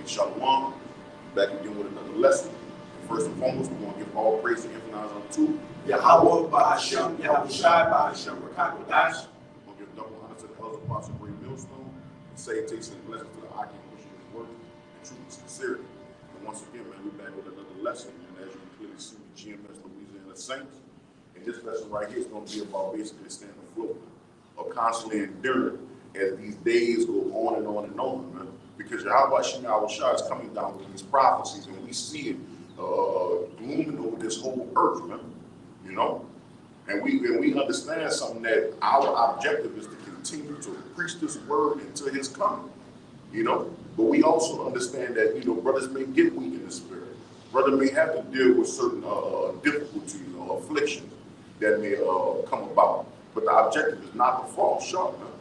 Shalom. Back again with another lesson. First and foremost, we're going to give all praise and honor unto Yahweh Ba'Hashem, Yahweh Shai Ba'Hashem, Rakakadash. We're going to give double honor to the elders, apostle, great millstone, and salutations and blessings to the Akim, pushing his work and truth and sincerity. And once again, man, we're back with another lesson. And as you can clearly see, with GmsLouisianaSaints. And this lesson right here is going to be about basically staying afloat, or constantly enduring as these days go on and on and on, man. Because Yahweh Shai is coming down with these prophecies, and we see it glooming over this whole earth, man. You know, and we understand something, that our objective is to continue to preach this word until his coming. You know, but we also understand that, you know, brothers may get weak in the spirit. Brother may have to deal with certain difficulties or afflictions that may come about. But the objective is not to fall short, man.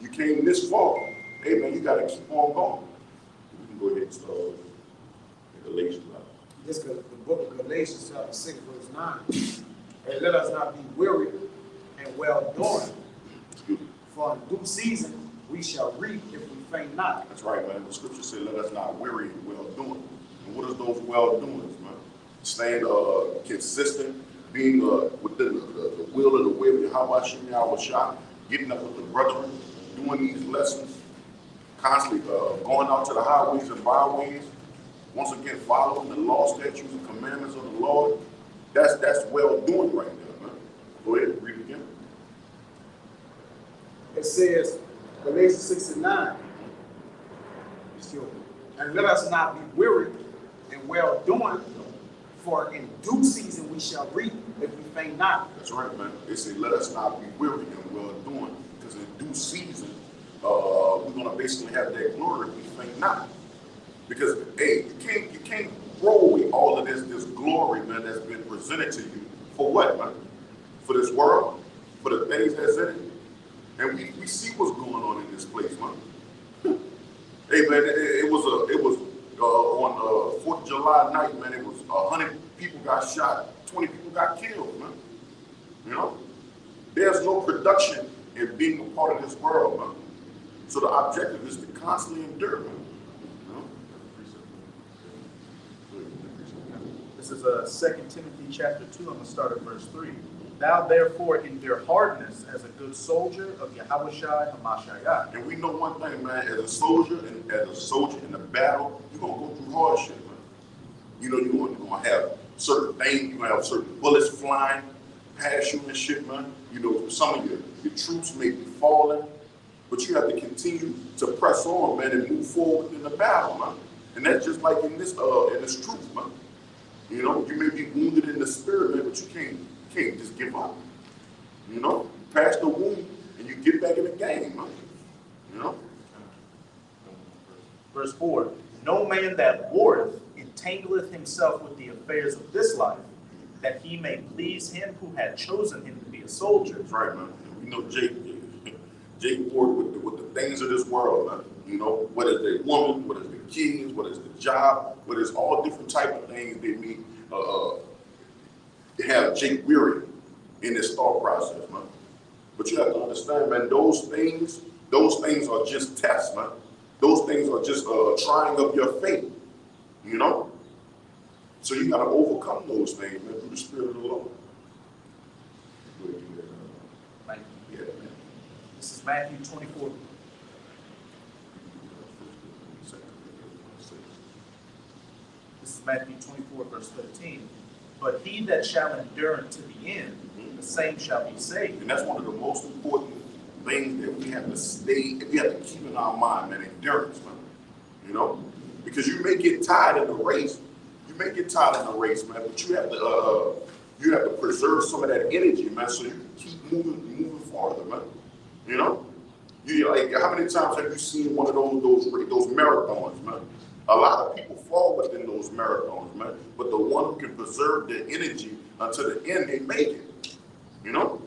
You came this far, hey man, you got to keep on going. We can go ahead and start with Galatians. This is the book of Galatians, chapter 6, verse 9. And let us not be weary and well doing, for in due season we shall reap if we faint not. That's right, man. The scripture said, let us not weary and well doing. And what is those well doings, man? Staying consistent, being within the will of the way of Yahweh Shai, getting up with the brethren, doing these lessons, constantly going out to the highways and byways, once again following the law, statutes, and commandments of the Lord. That's well doing right there, man. Go ahead and read it again. It says, Galatians 6 and 9. And let us not be weary and well doing, for in due season we shall reap if we faint not. That's right, man. They say, let us not be weary and well doing, because in due season, we're going to basically have that glory if we faint not. Because, hey, you can't throw away all of this glory, man, that's been presented to you. For what, man? For this world? For the things that's in it? And we see what's going on in this place, man. Hey, man, it was on 4th of July night, man, it was 100 people got shot, 20 people got killed, man. You know? There's no production in being a part of this world, man. So the objective is to constantly endure, man. This is 2 Timothy chapter 2. I'm going to start at verse 3. Thou therefore endure hardness as a good soldier of Yahweh Shai HaMashiach. And we know one thing, man, as a soldier in the battle, you're going to go through hardship, man. You know, you're going to have certain things, you're going to have certain bullets flying past you and shit, man. You know, some of your troops may be falling, but you have to continue to press on, man, and move forward in the battle, man. And that's just like in this truth, man. You know, you may be wounded in the spirit, man, but you can't just give up. You know, pass the wound and you get back in the game, man. You know? Verse 4, no man that warreth entangleth himself with the affairs of this life, that he may please him who had chosen him to be a soldier. That's right, man. We know Jake warred with the things of this world, man. You know, whether it's the woman, whether it's the kids, whether it's the job, whether it's all different type of things they meet, have Jake weary in this thought process, man. But you have to understand, man, those things are just tests, man. Those things are just trying of your faith, you know? So you got to overcome those things, man, through the Spirit of the Lord. Yeah, man. This is Matthew 24. This is Matthew 24, verse 13. But he that shall endure to the end, the same shall be saved. And that's one of the most important things that we have to keep in our mind, man, endurance, man. You know? Because you may get tired in the race. You may get tired in the race, man, but you have to preserve some of that energy, man, so you can keep moving farther, man. You know? Like, how many times have you seen one of those marathons, man? A lot of people fall within those marathons, man. But the one who can preserve their energy until the end, they make it. You know?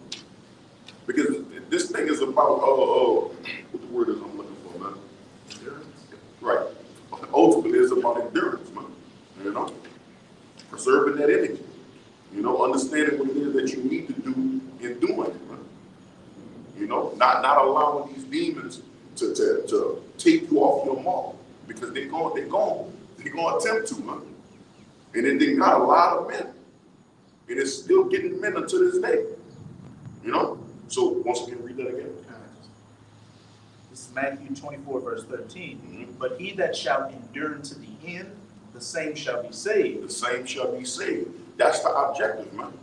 Because this thing is about, what the word is I'm looking for, man? Endurance? Right. Ultimately, it's about endurance, man. You know? Preserving that energy. You know, understanding what it is that you need to do in doing it, man. You know? Not allowing these demons to take you off your mark. because they're going to attempt to, man. And then they got a lot of men. And it's still getting men until this day. You know? So once again, read that again. This is Matthew 24, verse 13. But he that shall endure to the end, the same shall be saved. The same shall be saved. That's the objective, man.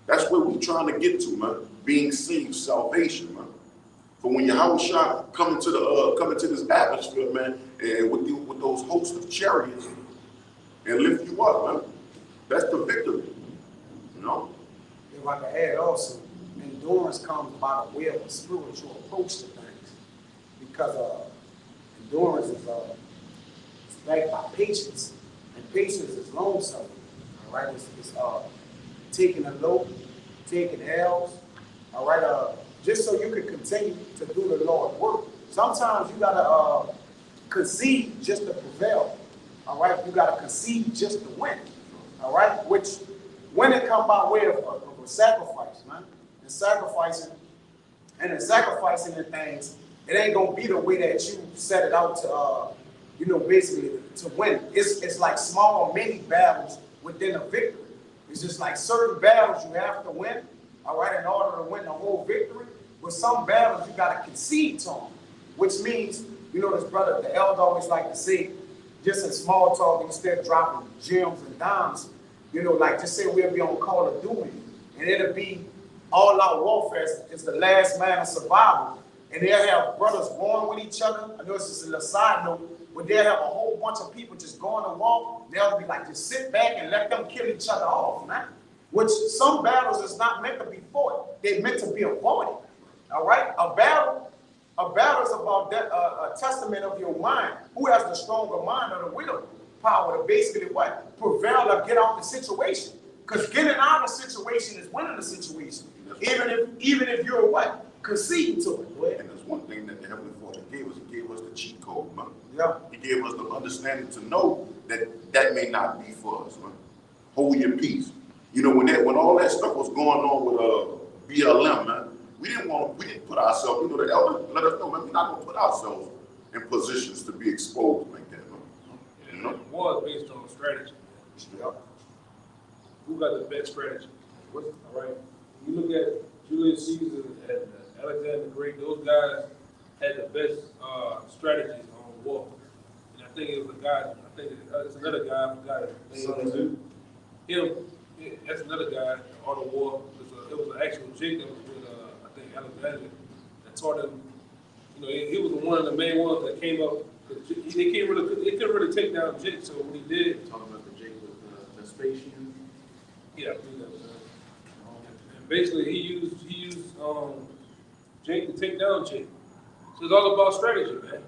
That's what we're trying to get to, man. Being saved, salvation, man. For when Yahushua come into this atmosphere, man, and with those hosts of chariots, and lift you up, man. That's the victory. You know? If I can add also, endurance comes by the way of a spiritual approach to things. Because endurance is backed by patience. And patience is long suffering. All right? It's taking a load, taking L's. All right? Just so you can continue to do the Lord's work. Sometimes you gotta concede just to prevail. All right, you gotta concede just to win. All right, which when it comes by way of a sacrifice, man, and sacrificing in things, it ain't gonna be the way that you set it out to, basically to win. It's like small mini battles within a victory. It's just like certain battles you have to win. All right, in order to win the whole victory. But some battles you gotta concede to them, which means, this brother, the elder always like to say, just in small talk, instead of dropping gems and dimes, like just say we'll be on Call of Duty, and it'll be all out warfare. It's the last man of survival, and they'll have brothers warring with each other. I know it's just a little side note, but they'll have a whole bunch of people just going to war. They'll be like, just sit back and let them kill each other off, man. Which some battles is not meant to be fought; they're meant to be avoided. All right, a battle is about that, a testament of your mind. Who has the stronger mind or the will power to basically what? Prevail or get out the situation. Because getting out of the situation is winning the situation. Even if you're what? Conceding to it. And there's one thing that the Heavenly Father gave us. He gave us the cheat code, man. Yeah. He gave us the understanding to know that may not be for us, man. Hold your peace. When all that stuff was going on with BLM, man, we didn't put ourselves, the elder let us know, man, we're not going to put ourselves in positions to be exposed like that, man. It was based on strategy. Yeah. Who got the best strategy? All right. You look at Julius Caesar and Alexander the Great, those guys had the best strategies on war. And I think it was a guy, it's another guy, I forgot his name. That's another guy on the war. It was an actual Jake that was with, I think, Alexander that taught him. He was one of the main ones that came up. They couldn't really take down Jake, so what he did. Talking about the Jake with Vespasian. Yeah, I believe that was and basically he used Jake to take down Jake. So it's all about strategy, man.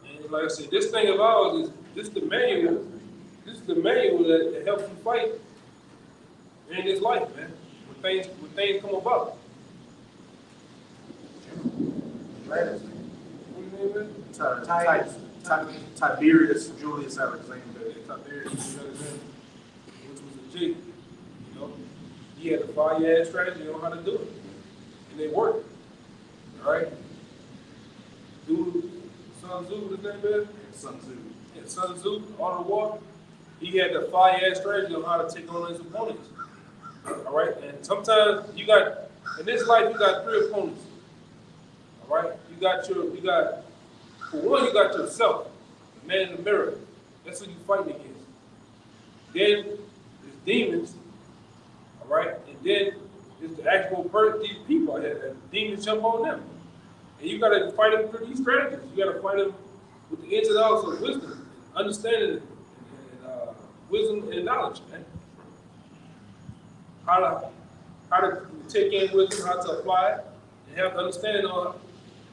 And like I said, this thing of ours is the manual. This is the manual that helps you fight in this life, man. When things come about. Right. What do you mean, man? Tiberius Julius Alexander. Tiberius, which was a G. He had a fire-ass strategy on how to do it. And they worked. All right? Sun Tzu, his name is? Sun Tzu. Yeah, Sun Tzu, on the war. He had the fire-ass strategy on how to take on his opponents. All right? And sometimes in this life, you got 3 opponents. All right? For one, you got yourself, the man in the mirror. That's who you fighting against. Then there's demons. All right? And then there's the actual these people that demons jump on them. And you got to fight them through these strategies. You got to fight them with the ins and outs of wisdom, understanding, and wisdom and knowledge, man. How to take in wisdom, how to apply it, and have understanding on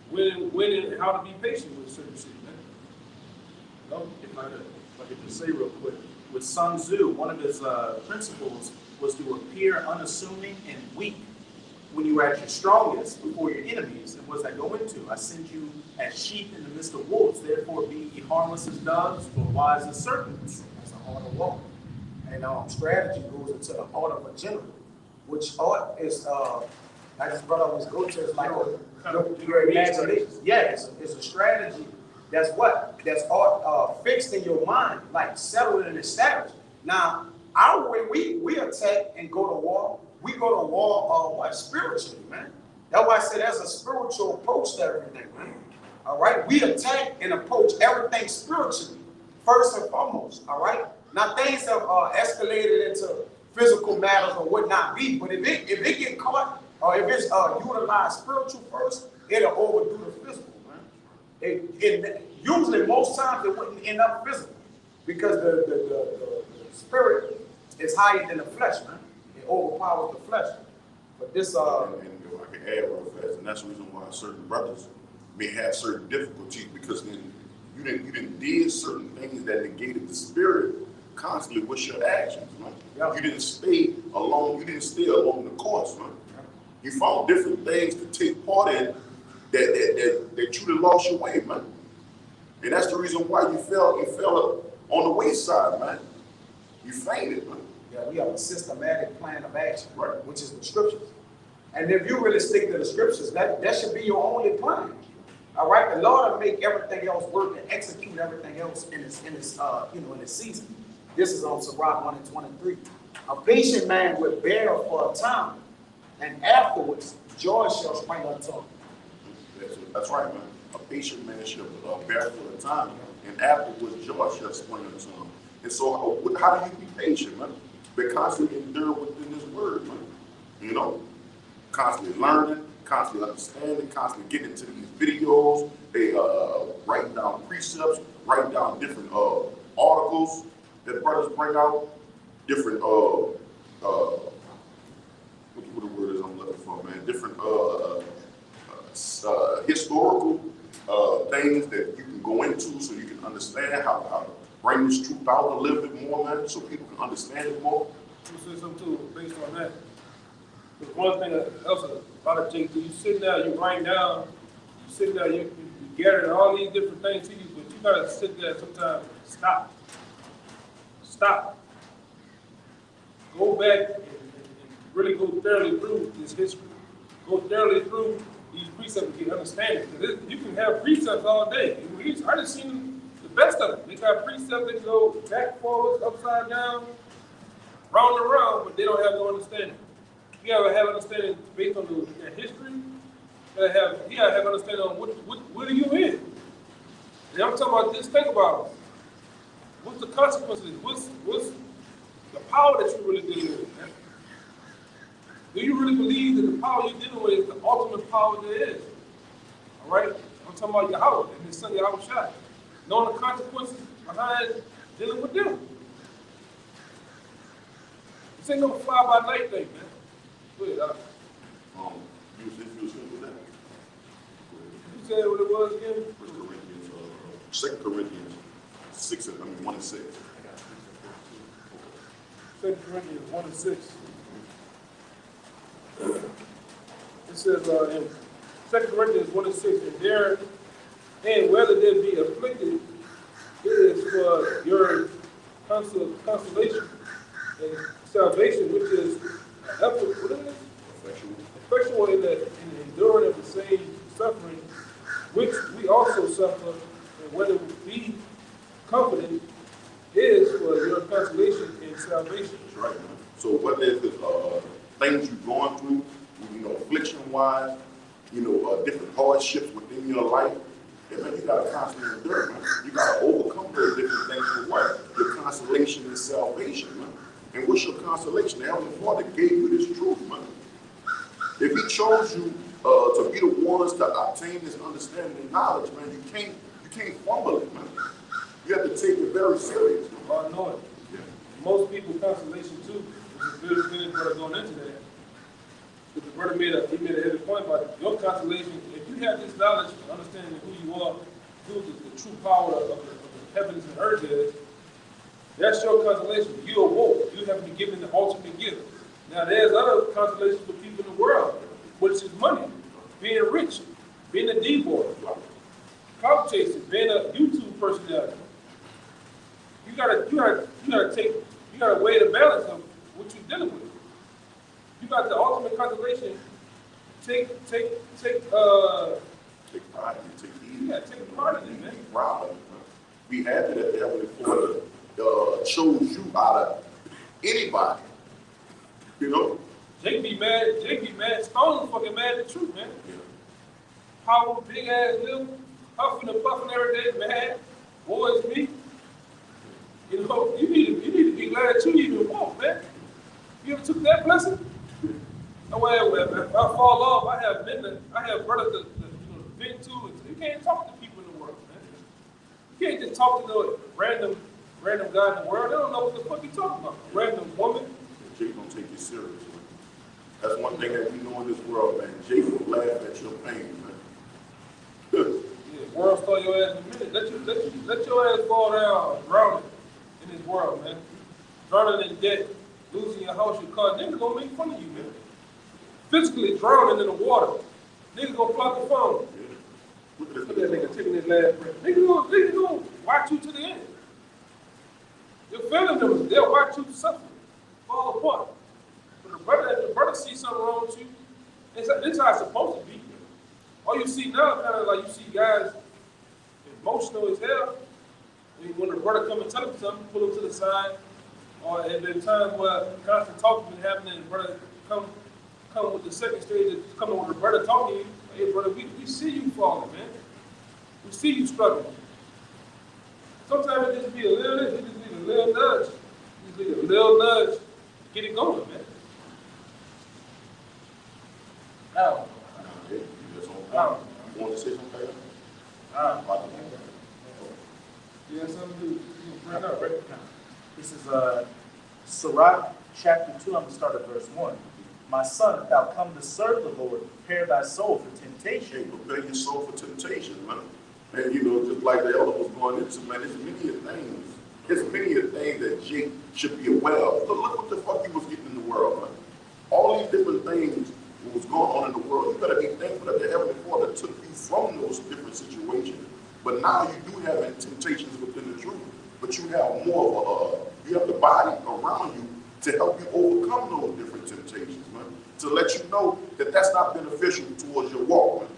when and how to be patient with certain shit, man. If I could just say real quick, with Sun Tzu, one of his principles was to appear unassuming and weak when you were at your strongest before your enemies. And what does that go into? I send you as sheep in the midst of wolves, therefore be ye harmless as doves, or wise as serpents. That's the art of war. And strategy goes into the art of a general, which art is, like this brother always go to, it's like your imagination. Yeah, it's a strategy that's what? That's all fixed in your mind, like settled and established. Now, our way we attack and go to war, we go to war what? Spiritually, man. That's why I said there's a spiritual approach to everything, man. All right? We attack and approach everything spiritually, first and foremost, all right? Now, things have escalated into physical matters or what not be, but if it get caught, or if it's utilized spiritual first, it'll overdo the physical, man. Usually, most times, it wouldn't end up physical because the spirit is higher than the flesh, man. It overpowers the flesh. But this, and I can add real fast, and that's the reason why certain brothers may have certain difficulties because then you didn't did certain things that negated the spirit constantly with your actions, man. Yeah. You didn't stay along the course, man. Yeah. You found different things to take part in that truly lost your way, man. And that's the reason why you fell on the wayside, man. You fainted, man. yeah, we have a systematic plan of action, Right. which is the scriptures. And if you really stick to the scriptures, that should be your only plan. All right, the Lord will make everything else work and execute everything else in His season. This is on Sirach 1:23. A patient man will bear for a time, and afterwards joy shall spring unto him. That's right, man. A patient man shall bear for a time, and afterwards joy shall spring unto him. And so, how do you be patient, man? Be constantly endure within this word, man. You know, constantly learning, constantly understanding, constantly getting into these videos. They writing down precepts, writing down different articles that brothers bring out, different what the word is I'm looking for, man? Different historical things that you can go into so you can understand how to bring this truth out a little bit more, man, so people can understand it more. I'm gonna say something too based on that. But one thing else about it, you sit there, you write down, you sit there, you gather all these different things to you, but you gotta sit there sometimes and stop. Go back and really go thoroughly through this history. Go thoroughly through these precepts and get understanding. You can have precepts all day. I just seen the best of them. They got precepts that go back, forwards, upside down, round and round, but they don't have no understanding. You gotta have understanding based on their history. You gotta have understanding on what are you in. And I'm talking about this. Think about it. What's the consequences? What's the power that you're really dealing with, man? Do you really believe that the power you're dealing with is the ultimate power there is? All right? I'm talking about Yahweh and His Son Yahweh Shai. Knowing the consequences behind dealing with them. This ain't no fly-by-night thing, man. Go ahead, You with that. You said what it was again? 2 Corinthians 1 and 6. 2 Corinthians 1 and 6. It says in 2 Corinthians 1 and 6, and whether there be afflicted, it is for your consolation and salvation, which is effectual in the enduring of the same suffering, which we also suffer, and whether we be comforted, is for your consolation and salvation. That's right, man. So what is the things you're going through, affliction-wise, different hardships within your life, man, you got to constantly endure, man. You got to overcome those different things for what? Your consolation and salvation, man. And what's your consolation? The Heavenly Father gave you this truth, man. If He chose you to be the ones to obtain this understanding and knowledge, man, you can't fumble it, man. You have to take it very serious. I know it. Yeah. Most people consolation too, which is good feeling for going into that. But the brother made a heavy point about your consolation. If you have this knowledge and understanding who you are, who the true power of the heavens and earth is, that's your consolation. You awoke. You have been given the ultimate gift. Now there's other consolations for people in the world, which is money, being rich, being a D-boy, clout chasing, being a YouTube personality. You gotta weigh the balance of what you're dealing with. You got the ultimate consolation. Take pride and take heed gotta take part in it, man. Be proud of it, man. Be happy that the Heavenly Father chose you out of anybody. You know? Jake be mad, Stone fucking mad at the truth, man. Yeah. Power, big ass lip, puffing and puffing every day, mad. Boy, it's me. You know, you need to be glad you even walk, man. You ever took that blessing? No way, if I fall off, I have brothers that vent to. You can't talk to people in the world, man. You can't just talk to no random guy in the world. They don't know what the fuck you talking about. A random woman. Jake don't take you serious, man. That's one thing that we know in this world, man. Jake will laugh at your pain, man. Yeah, world stole your ass in a minute. Let your ass fall down, drowning in this world, man. Drowning in debt, losing your house, your car. Niggas gonna make fun of you, man. Physically drowning in the water. Niggas gonna plug the phone. Yeah. Look at that nigga taking his last breath. Niggas gonna watch you to the end. Your family members, they'll watch you suffer, fall apart. But if the brother sees something wrong with you, it's how it's supposed to be. All you see now, kind of like you see guys emotional as hell. When the brother come and tell him something, pull him to the side. Or at the time where constant talking been happening, and the brother come with the second stage, coming with the brother talking to you. Hey, brother, we see you falling, man. We see you struggling. Sometimes it just be a little, it just need a little nudge. It just need a little nudge to get it going, man. Now, Okay, that's on. You want to say something? yeah, something to bring up, right? This is Sirach chapter 2. I'm going to start at verse 1. My son, if thou come to serve the Lord, prepare thy soul for temptation. Hey, prepare your soul for temptation, man. And you know, just like the elder was going into, man, there's many things. There's many things that Jake should be aware of. Look what the fuck he was getting in the world, man. All these different things what was going on in the world. You gotta be thankful that the Heavenly Father took you from those different situations. But now you do have temptations within the truth. But you have more of you have the body around you to help you overcome those different temptations, man. To let you know that that's not beneficial towards your walk, man.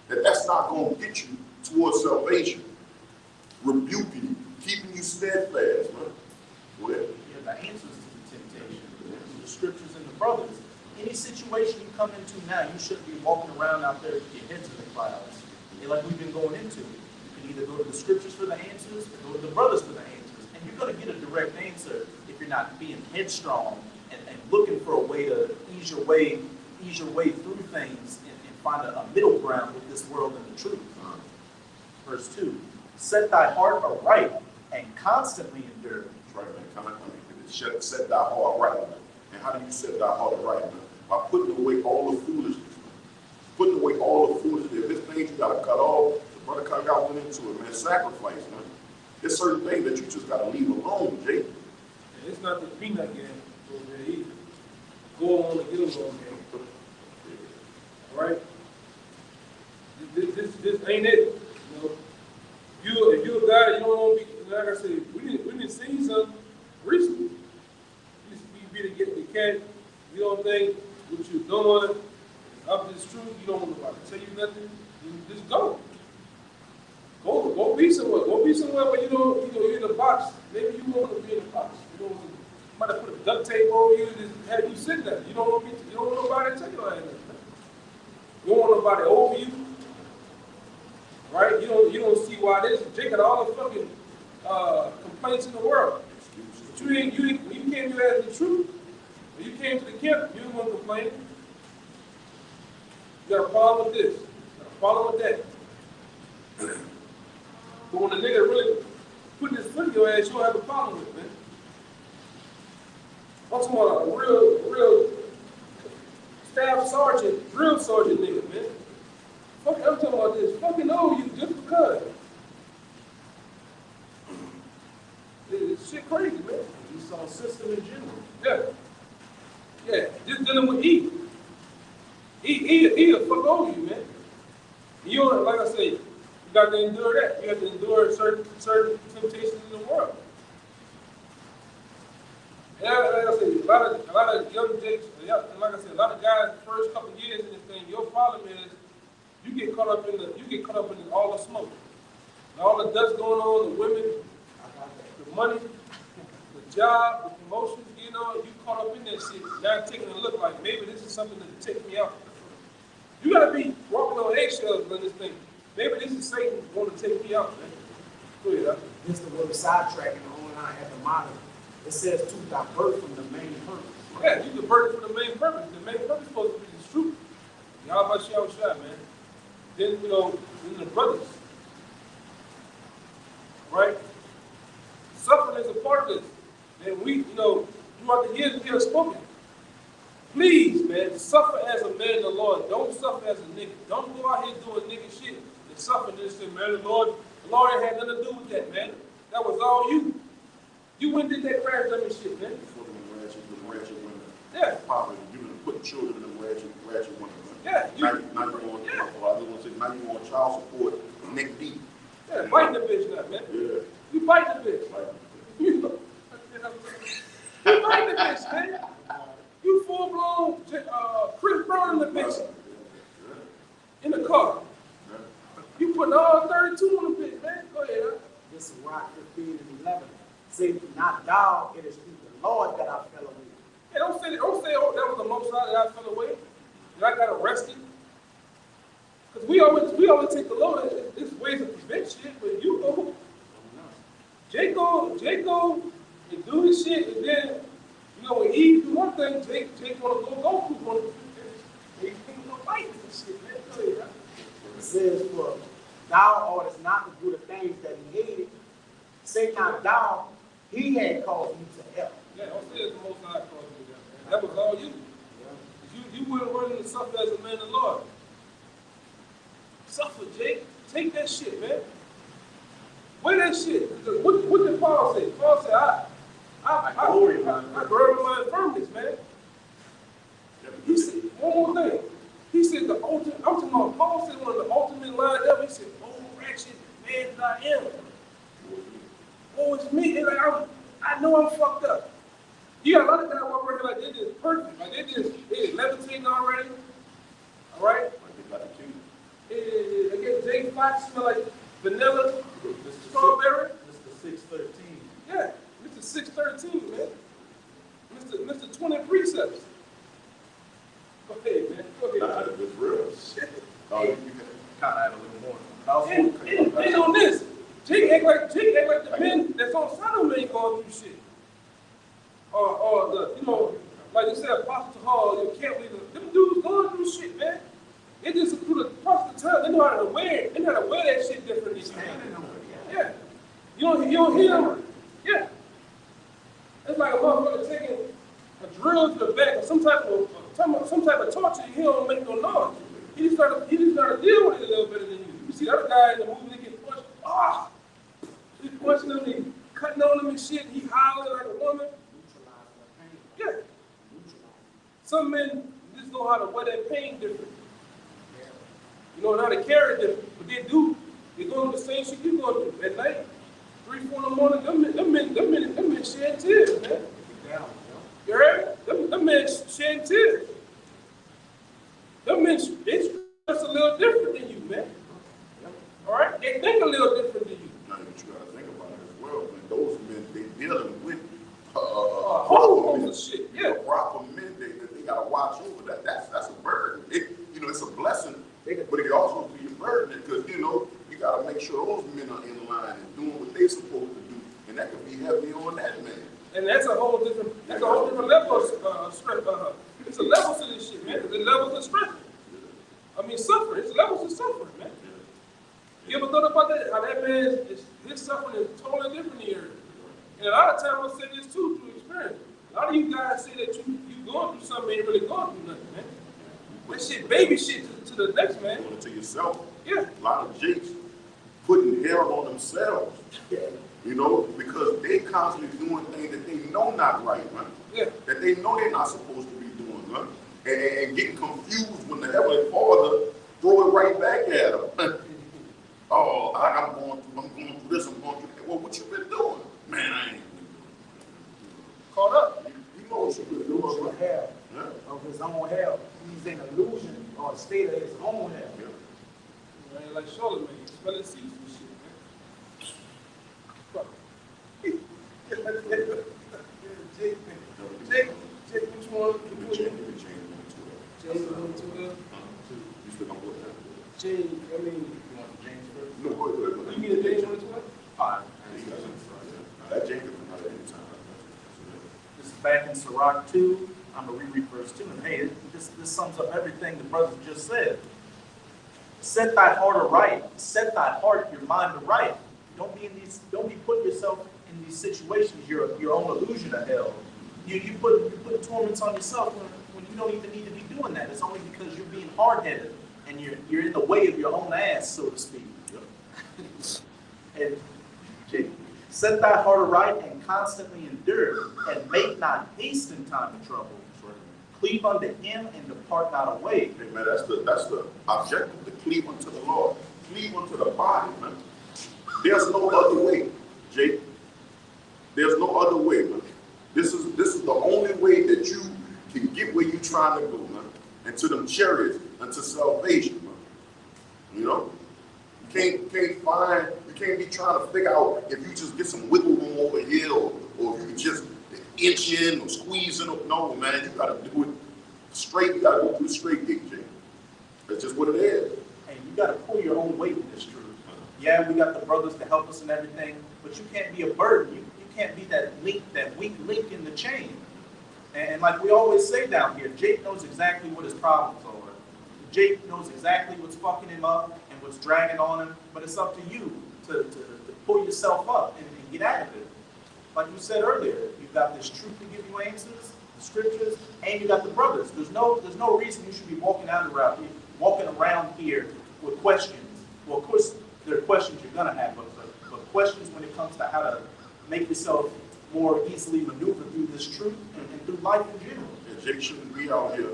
That that's not going to get you towards salvation. Rebuking you, keeping you steadfast, man. Go ahead. Yeah, the answers to the temptation, the scriptures and the brothers. Any situation you come into now, you shouldn't be walking around out there with your heads in the clouds. And like we've been going into, you can either go to the scriptures for the answers or go to the brothers for the answers. And you're going to get a direct answer if you're not being headstrong and looking for a way to ease your way through things and find a middle ground with this world and the truth. Verse 2, set thy heart aright and constantly endure. That's right, man. Set thy heart right, man. And how do you set thy heart right, man? By putting away all the foolishness, man. Putting away all the foolishness. If there's things you got to cut off, the brother cut out went into it, man. Sacrifice, man. There's certain things that you just got to leave alone, Jake. And it's not the peanut game over there either. Go on and get along game. All right? This ain't it. You know, if you're a guy, you don't want to be, like I said, we didn't see something recently. You be to get the cat, you don't think what you're doing up this truth, you don't want nobody to tell you nothing, you just go. Go be somewhere. Go be somewhere where you're in a box. Maybe you want to be in a box. You don't want somebody to put a duct tape over you and just have you sit there. You don't want nobody to tell you anything. You don't want nobody over you. Right? You don't see why this Jake got all the fucking complaints in the world. But when you came to as the truth, when you came to the camp, you didn't want to complain. You got a problem with this, you got a problem with that. But when a nigga really putting his foot in your ass, you don't have a problem with it, man. I'm talking about a real staff sergeant, drill sergeant nigga, man. Fuck, I'm talking about this. Fucking know you just because. It's shit crazy, man. You saw system in general. Yeah. Yeah, just dealing with E. He'll fuck over you, man. You don't, like I say, you got to endure that. You have to endure certain temptations in the world. And like I say, a lot of young Jakes, like I said, a lot of guys, the first couple of years in this thing, your problem is you get caught up in all the smoke, and all the dust going on, the women, the money, the job, the promotions, you know, you caught up in that shit. Now taking a look like maybe this is something that take me out. You gotta be walking on eggshells on this thing. Maybe this is Satan want to take me out, man. Go ahead, huh? This is the word sidetracking online at the model. It says to divert from the main purpose. Yeah, you divert from the main purpose. The main purpose is supposed to be the truth. Y'all about to shout shot, man. Then, you know, then the brothers. Right? Suffering is a part of this. And we, you know, throughout the years we have spoken. Please, man, suffer as a man in the Lord. Don't suffer as a nigga. Don't go out here doing nigga shit and suffer this shit, man. The Lord had nothing to do with that, man. That was all you. You went and did that crash dummy shit, man. For them ratchet women. Yeah. Probably you done put children in them ratchet women. Man. Yeah. Now you're on, Yeah. I was gonna say, now you're on child support, neck deep. Yeah, biting the bitch now, man. Yeah. You bite the bitch. Like, You bite the bitch, man. You full-blown Chris Brown in the bitch. In the car. You putting all 32 on the bitch, man. Go ahead, huh? This is Rock 15 and 11. Say, not thou, it is through the Lord that I fell away. Hey, don't say, oh, that was the most high that I fell away. That I got arrested. Because we always take the Lord. There's ways to prevent shit, but you go. Jake go and do his shit, and then, you know, when Eve do one thing, Jake wanna go through one of the things. Jake gonna fight this shit, man. Go ahead, huh? It says, for thou oughtest not to do the things that he hated. Say not thou, he had caused me to hell. Yeah, don't say it's the most high caused me that, man. That was all you. You wouldn't run into suffer as a man of the Lord. Suffer, Jake. Take that shit, man. Wear that shit. What did Paul say? Paul said, I glory in my infirmities, man. He said, one more thing. He said the ultimate, I'm talking about, Paul said one of the ultimate lines ever. He said, oh, wretched man that I am. Oh, it's me. And like, I know I'm fucked up. You got a lot of guys walk around like they did perfect. Like they levitating already. All right? like they got the key. They get Jake Fox smell like vanilla, strawberry. Mr. 613. Yeah, Mr. 613, man. Mr. 20 precepts. Go ahead, man. Go ahead. Nah, it's real. Shit. Oh, you Kind of have a little more. And on this, Jake act like the men that's on Sodom ain't going through shit. Or the, you know, like you said, Apostle Hall, you can't believe it. Them dudes going through shit, man. They just through the process of time, they know how to wear it. They know how to wear that shit differently. Yeah. You don't hear them. Yeah. It's like a motherfucker taking a drill to the back or some type of torture, he don't make no noise. He just gotta deal with it a little better than you. You see the other guy in the movie, they get punched. He's punching them, he cutting on them and shit, he howling like a woman. Yeah. Some men just know how to wear that pain different. You know how to carry it different. But they do. They go through the same shit you go through at night. 3, 4 in the morning, them men shed tears, man. You heard? Them men shed tears. Them men, they stress a little different than you, man. All right? They think a little different than you. Now you gotta think about it as well, man. Those men, they dealing with whole host of shit. Yeah. proper men, they gotta watch over that. That's a burden. It's a blessing, but it can also be a burden because you gotta make sure those men are in line and doing what they're supposed to do, and that could be heavy on that man. And that's a whole different level of strength. It's a level to this shit, man. It's a level of strength. I mean, suffering. It's levels of suffering, man. You ever thought about that? How that man, his suffering is totally different than yours. And a lot of times I say this too through experience. A lot of you guys say that you going through something, ain't really going through nothing, man. That shit, baby shit to the next man. Doing it to yourself. Yeah. A lot of jakes putting hell on themselves. Because they constantly doing things that they know not right, man. Yeah. That they know they're not supposed to be doing, man. And getting confused when the Heavenly Father throw it right back at them. Oh, I'm going through this, I'm going through that. Well, what you been doing? Man, I ain't been doing. Caught up. You know what you been doing, Illusion right? of hell, of his own hell. He's in illusion or a state of his own hell. Yeah. man, like Charlotte, man. Smelling seats and shit, man. Fuck. Jake, which one? James 1-12. You still gonna look at it? James, I mean, you want James first? No, go ahead, go ahead. You mean the James 1-12? Fine. That Jacob can have any time. This is back in Sirach 2. I'm going to reread verse 2. And hey, this sums up everything the brothers just said. Set thy heart aright. Set thy heart, your mind aright. Don't be putting yourself in these situations, your own illusion of hell. You put torments on yourself when you don't even need to be doing that. It's only because you're being hard-headed and you're in the way of your own ass, so to speak. And set thy heart aright and constantly endure, and make not haste in time of trouble. Cleave unto him and depart not away. Hey, man, that's the objective, to cleave unto the Lord. Cleave unto the body, man. There's no other way, Jake. There's no other way, man. This is the only way that you can get where you're trying to go, man. Into them chariots, into salvation, man. You know? You can't be trying to figure out if you just get some wiggle room over here, or if you can just inch in or squeeze in. No, man, you gotta do it straight. You gotta go through the straight gate, Jake. That's just what it is. And you got to pull your own weight in this truth. Yeah, we got the brothers to help us and everything, but you can't be a burden. You can't be that weak link in the chain. And like we always say down here, Jake knows exactly what his problems are. Jake knows exactly what's fucking him up and what's dragging on him, but it's up to you to pull yourself up and get out of it. Like you said earlier, you've got this truth to give you answers, the scriptures, and you got the brothers. There's no reason you should be walking around here with questions. Well, of course, there are questions you're gonna have, but questions when it comes to how to make yourself more easily maneuver through this truth and through life in general. And Jake shouldn't be out here.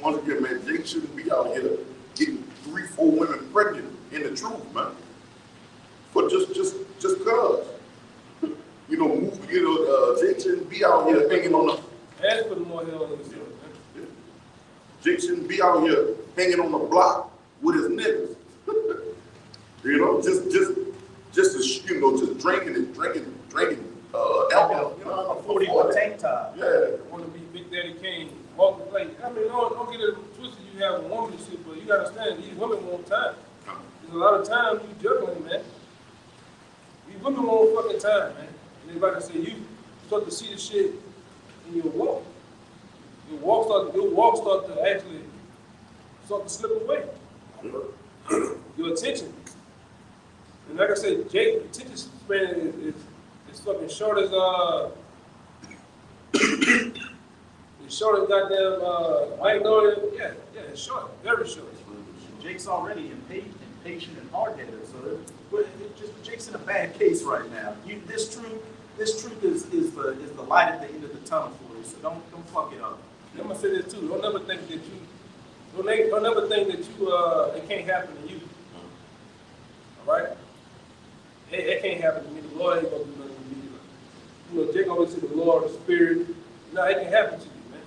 Once again, man, Jake shouldn't be out here getting 3-4 women pregnant in the truth, man. But just cause. Jake shouldn't be out here hanging on the. Ask for the more hell in the city, man. Jake shouldn't be out here hanging on the block with his niggas. Just drinking alcohol. A 40 tank top. Yeah. I want to be Big Daddy Kane, walk the plate. I mean, don't get it twisted. You have a woman and shit, but you got to understand, these women want time. There's a lot of time you juggling, man. These women want fucking time, man. And they like I say, you start to see the shit in your walk. Your walk start to actually start to slip away. Your attention. And like I said, Jake, attention span is fucking short as it's short as goddamn Magnolia. Yeah, it's short, very short. Jake's already impatient and hard-headed, so Jake's in a bad case right now. This truth is the light at the end of the tunnel for you. So don't fuck it up. I'm gonna say this too. Don't ever think that it can't happen to you. All right? It can't happen to me. The Lord ain't gonna do nothing to me. You know, Jake always said the Lord, the Spirit. No, it can happen to you, man.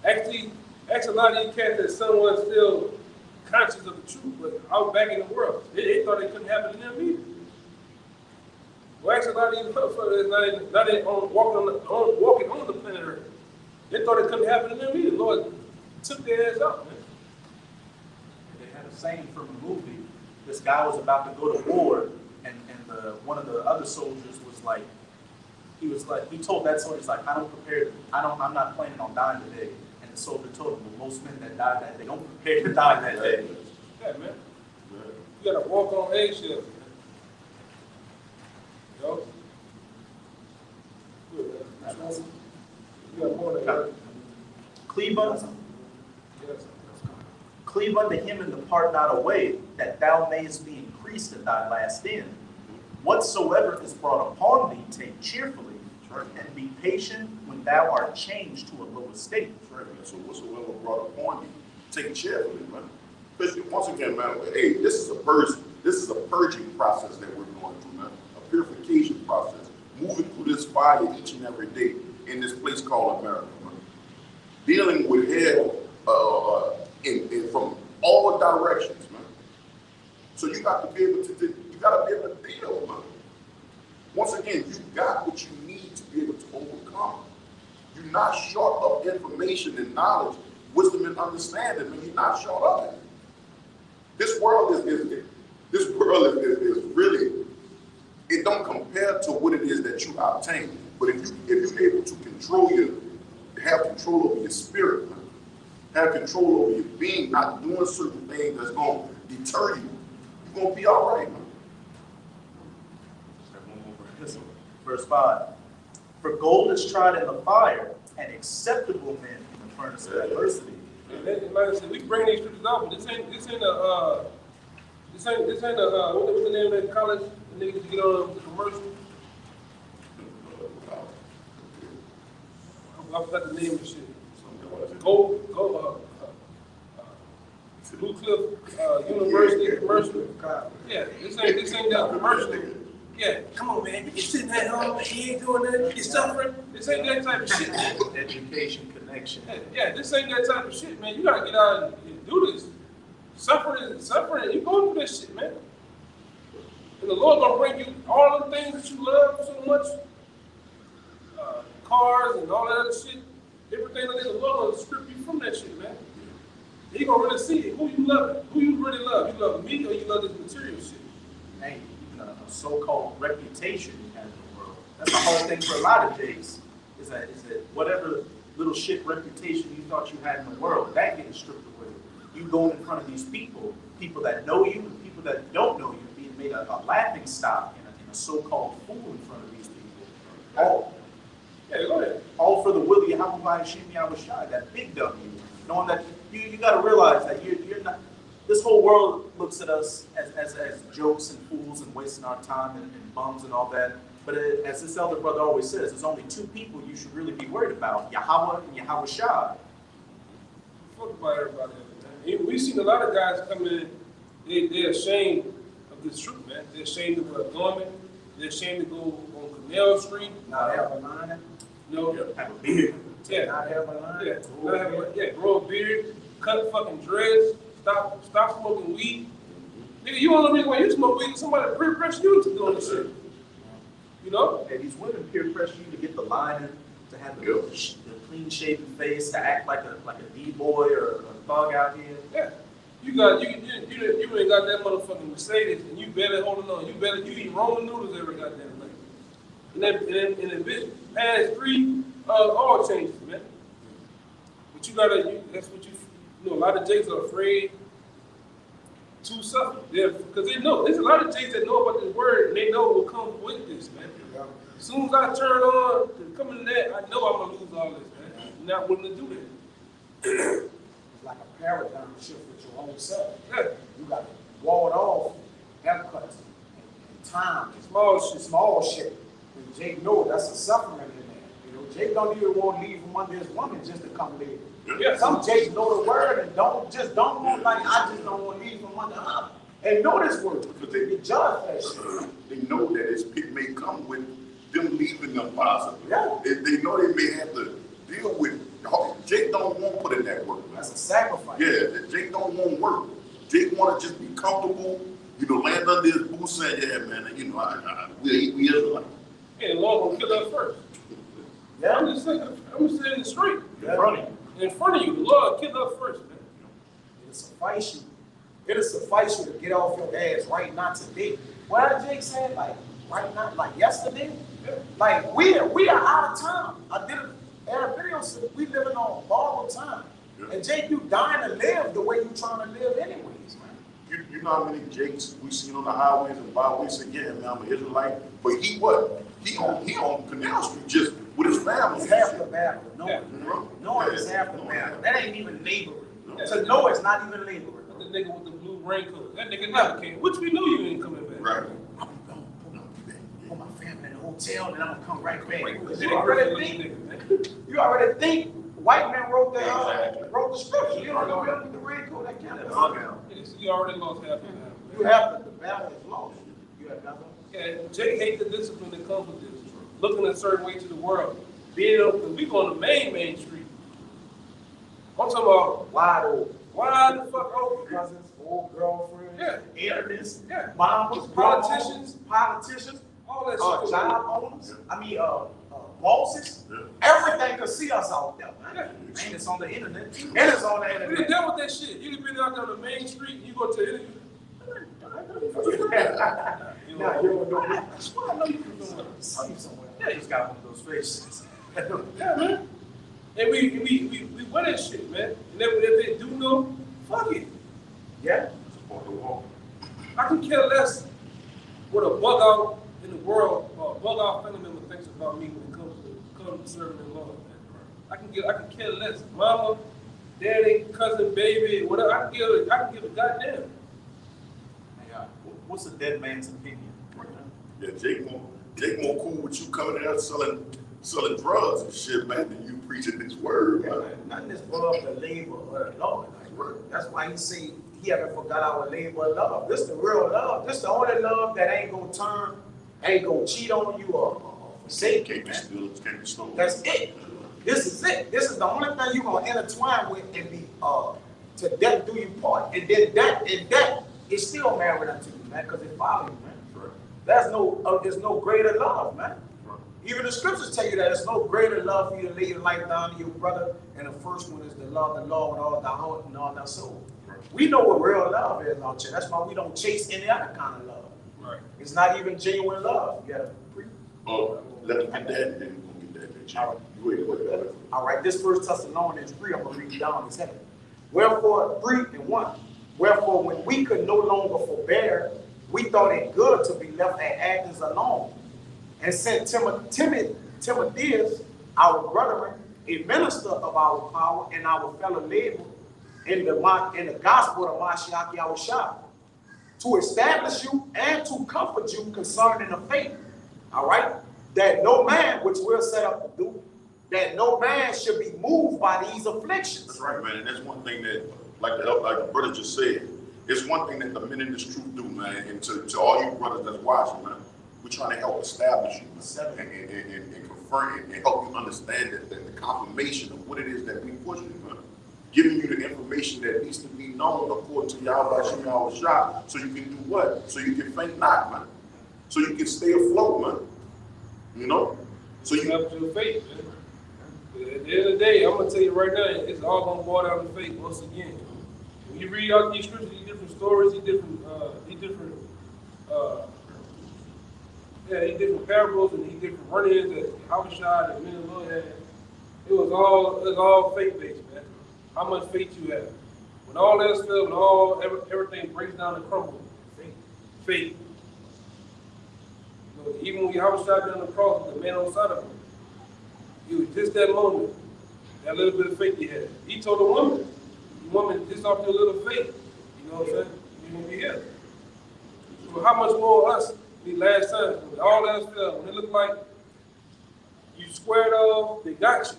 Actually, a lot of you cats that somewhat still conscious of the truth, but out back in the world, they thought it couldn't happen to them either. Well, actually, a lot of these motherfuckers not even walking on the planet Earth. They thought it couldn't happen to them either. The Lord took their ass out, man. They had a saying from a movie. This guy was about to go to war, and one of the other soldiers was like, he told that soldier, he's like, I'm not planning on dying today. And the soldier told him, well, most men that die that day don't prepare to die that day. Yeah, man. You gotta walk on eggshells, man. You know? Good, man. You got more than that. Cleave unto him and depart not away, that thou mayest be increased at thy last end. Whatsoever is brought upon thee, take cheerfully, and be patient when thou art changed to a low estate. So whatsoever brought upon you, take it cheerfully, man. Because once again, man, hey, this is a purging process that we're going through, man. A purification process. Moving through this fire each and every day in this place called America, man. Dealing with hell from all directions, man. So you got to be able to deal, man. Once again, you got what you need to be able to overcome. You're not short of information and knowledge, wisdom and understanding, man. You're not short of it. This world is really, it don't compare to what it is that you obtain. But if you're able to have control over your spirit, man, have control over your being, not doing certain things that's going to deter you, you're going to be all right, man. Verse 5. For gold is tried in the fire, and acceptable men in the furnace of adversity. And then, like I said, we bring these scriptures out, but this ain't what's the name of that college? The niggas get on the commercial. I forgot the name of the shit. Blue Cliff University commercial. Yeah, this ain't that commercial. Yeah, come on, man. You're sitting at home, man. You ain't doing nothing. You're suffering. This ain't that type of shit, man. Education connection. Yeah, this ain't that type of shit, man. You gotta get out and do this. Suffering. You going through this shit, man. And the Lord gonna bring you all the things that you love so much, cars and all that other shit. Everything like that, the Lord gonna strip you from that shit, man. He gonna really see who you love, who you really love. You love me or you love this material shit. Hey, a so-called reputation you have in the world. That's the whole thing for a lot of Jakes. Is that whatever little shit reputation you thought you had in the world, that getting stripped away. You going in front of these people that know you and people that don't know you, being made a laughing stock in a so-called fool in front of these people. All for the will of Yahweh Hashem Yahushai, that big W. Knowing that you got to realize that you're not. This whole world looks at us as jokes and fools and wasting our time and bums and all that. But as this elder brother always says, there's only two people you should really be worried about: Yahweh and Yahushai. Fuck about everybody else, man. We've seen a lot of guys come in. They're ashamed of this truth, man. They're ashamed of wear a garment. They're ashamed to go on Canal Street. Not have a line. No. Have a beard. Yeah. Not have a line. Yeah. Grow a beard. Cut fucking dreads. Stop smoking weed. Nigga, you only reason why you smoke weed is somebody peer pressure you to do this shit. You know? And these women peer pressure you to get the line in, to have the clean shaven face, to act like a D-boy or a thug out here. Yeah. You ain't got that motherfucking Mercedes and you barely holding on. You eat Roman noodles every goddamn night. And then bitch past 3 oil changes, man. But that's what you know, a lot of Jakes are afraid to suffer. Because they know. There's a lot of Jakes that know about this word and they know what comes with this, man. Yeah. As soon as I turn on to come into that, I know I'm going to lose all this, man. I'm not willing to do that. It's like a paradigm shift with your own self. Yeah. You got to wall it off, haircuts, and time. Small shit. And Jake knows that's a suffering in there. You know, Jake don't even want to leave from under his woman just to come live. Yeah. Some Jakes know the word and don't want, like, I just don't want to leave from under her. And know this word because they get judged for that shit. They know that it may come with them leaving them possible. Yeah. They know they may have to deal with. Jake don't want to put in that work, man. That's a sacrifice. Yeah, Jake don't want work. Jake want to just be comfortable, land under his boots saying, yeah, man, we Israelites. Yeah, the Lord will kill us first. Yeah. I'm just saying it straight. Yeah. In front of you, the Lord kill us first, man. It'll suffice you. It'll suffice you to get off your ass right now today. What Jake said, like right now, like yesterday, like we are out of time. I did a video said we living on borrowed time. Yeah. And Jake, you dying to live the way you trying to live anyways, man. You know how many Jakes we seen on the highways and byways say, yeah, man, I'm an Israelite. But he what? He on Canal Street just with his family. It's half the battle. No, it's half the battle. That ain't even laboring. To know it's not even laboring. The nigga with the blue raincoat. That nigga never came. Which we knew you ain't coming back. Right. I'm gonna put my family in the hotel and I'm gonna come right back. You already think white man wrote the scripture. You don't know him with the raincoat. That kind of You already lost half the battle. You have the battle is lost. You have nothing. Yeah, Jake hates the discipline that comes with this. Looking a certain way to the world. Being up, we go on the main street. I'm talking about wide open. Wide the fuck open. Cousins, old girlfriends, Yeah. internet, Yeah. mamas, Politicians. politicians, All that shit. job owners, bosses, Yeah. everything can see us out there, man. Yeah. And it's on the internet. And it's on the We done internet. dealt with that shit. You done been out there on the main street, you go to the interview. Nah, you don't know. I swear I know you from somewhere. I saw you somewhere. Yeah, You just got one of those faces. Yeah, man. And we wear that shit, man. And if they do know, fuck it. Yeah. Support the wall. I can care less what a bug out in the world or a bug out family member thinks about me when it comes to serving the Lord. I can care less. Mama, daddy, cousin, baby, whatever. I can give a goddamn. What's a dead man's opinion? Yeah, Jake more cool with you coming out selling drugs and shit, man, than you preaching this word, Yeah, man. man. Nothing is above the labor of the Lord. That's why he said he haven't forgot our labor of love. This the real love. This the only love that ain't gonna turn, ain't gonna cheat on you or forsake you, Can't be man. still, can't be stolen. That's it. This is it. This is the only thing you're gonna intertwine with and be to death do you part. And then that is still married unto you, man, because it follows you, man. Right. There's no greater love, man. Right. Even the scriptures tell you that there's no greater love for you to lay your life down to your brother. And the first one is to love the Lord with all thy heart and all thy soul. Right. We know what real love is out here. That's why we don't chase any other kind of love. Right. It's not even genuine love. You gotta pre- Oh, let him get that, and then we're gonna get that, Jake. All right. Go ahead. All right, this First Thessalonians 3, I'm going to read it down in 7. Wherefore, 3 and 1. Wherefore, when we could no longer forbear, we thought it good to be left at Athens alone, and sent Timotheus, our brethren, a minister of our power and our fellow labor in the gospel of Mashiach Yahushua, to establish you and to comfort you concerning the faith. All right? That no man, which we're set up to do, that no man should be moved by these afflictions. That's right, man, and that's one thing that, like the brother just said, it's one thing that the men in this truth do, man, and to all you brothers that's watching, man, we're trying to help establish you, man, and confirm it, and help you understand that the confirmation of what it is that we pushing, man. Giving you the information that needs to be known according to Yahweh Shah, so you can do what? So you can faint not, man. So you can stay afloat, man. You know? So you Up to the faith, man. At the end of the day, I'm gonna tell you right now, it's all gonna boil down to faith once again. When you read out these scriptures, these different stories, these different parables and these different run-ins that Abishai and men of the Lord had, it was all faith-based, man. How much faith you have. When all that stuff and everything breaks down and crumbles, faith. You know, even when Abishai been on the cross, the man on the side of him, it was just that moment, that little bit of faith he had. He told the woman, just off your little faith, you know what I'm saying? You're going to be here. So how much more us, the last time, when all else fell, when it looked like you squared off, they got you.